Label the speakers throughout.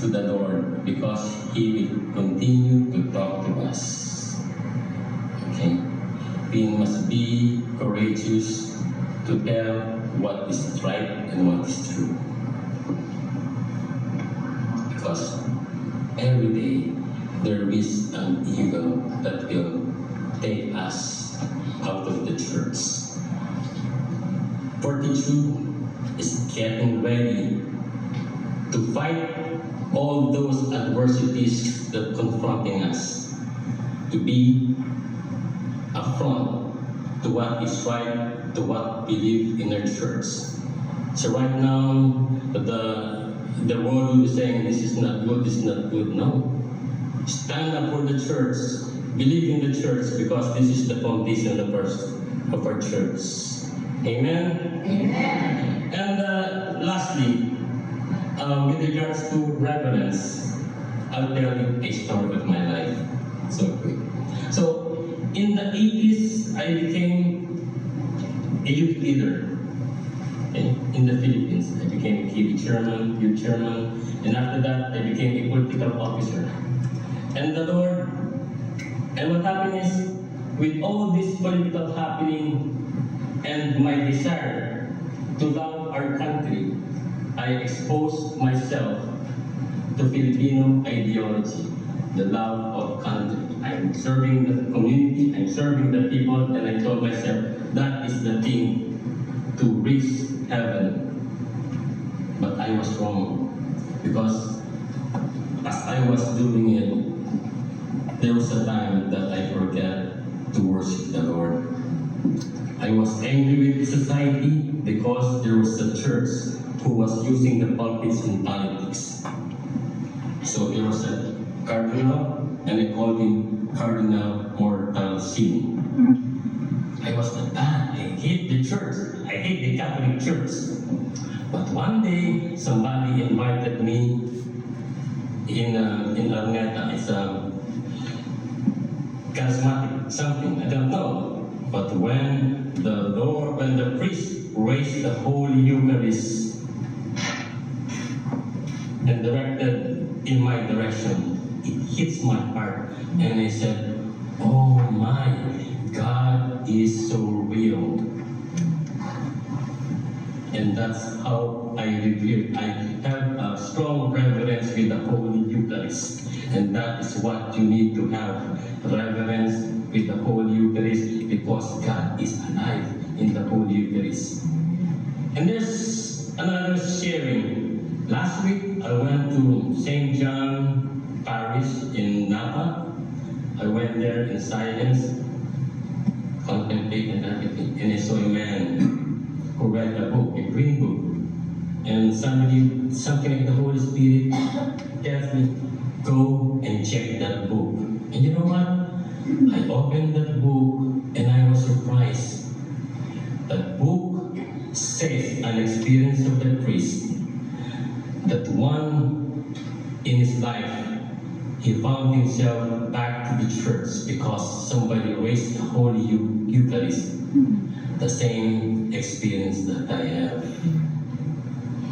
Speaker 1: to the Lord because He will continue to talk to us. Okay? We must be courageous to tell what is right and what is true. Because every day there is an evil that will take us out of the church. 42 is getting ready to fight all those adversities that confronting us, to be a front to what is right, to what we believe in our church. So right now, the world is saying this is not good, this is not good. No. Stand up for the church. Believe in the church because this is the foundation of our church. Amen?
Speaker 2: Amen.
Speaker 1: And lastly, with regards to reverence, I'll tell you a story of my life. So quick. So, in the 80s, I became a youth leader in the Philippines. I became a youth chairman, and after that, I became a political officer. And the Lord, and what happened is, with all this political happening and my desire to love our country, I exposed myself to Filipino ideology, the love of country. I'm serving the community, I'm serving the people, and I told myself that is the thing to reach heaven. But I was wrong because as I was doing it, there was a time that I forgot to worship the Lord. I was angry with society because there was a church who was using the pulpits in politics. So there was a cardinal, and I called him Cardinal Mortal Sin. I was not bad. I hate the church. I hate the Catholic Church. But one day, somebody invited me in Araneta. It's a charismatic something. I don't know. But when the priest raised the Holy Eucharist and directed in my direction, it hits my heart, and I said, "Oh my, God is so real." And that's how I revere. I have a strong reverence with the Holy Eucharist, and that is what you need to have, reverence with the Holy Eucharist, because God is alive in the Holy Eucharist. And there's another sharing. Last week, I went to St. John Parish in Napa. I went there in silence, contemplating everything, and I saw a man who read a book, a green book. And something like the Holy Spirit tells me, go and check that book. And you know what? I opened that book and I was surprised. That book says an experience of the priest, that one in his life, he found himself back to the church because somebody raised the Holy Eucharist. The same experience that I have.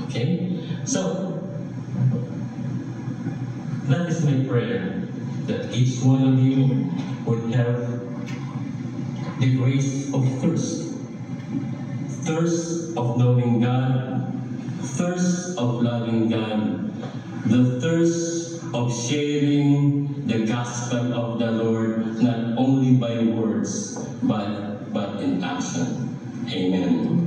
Speaker 1: Okay? So, that is my prayer, that each one of you would have the grace of thirst. Thirst of knowing God, thirst of loving God, the thirst of sharing the gospel of the Lord, not only by words, but in action. Amen.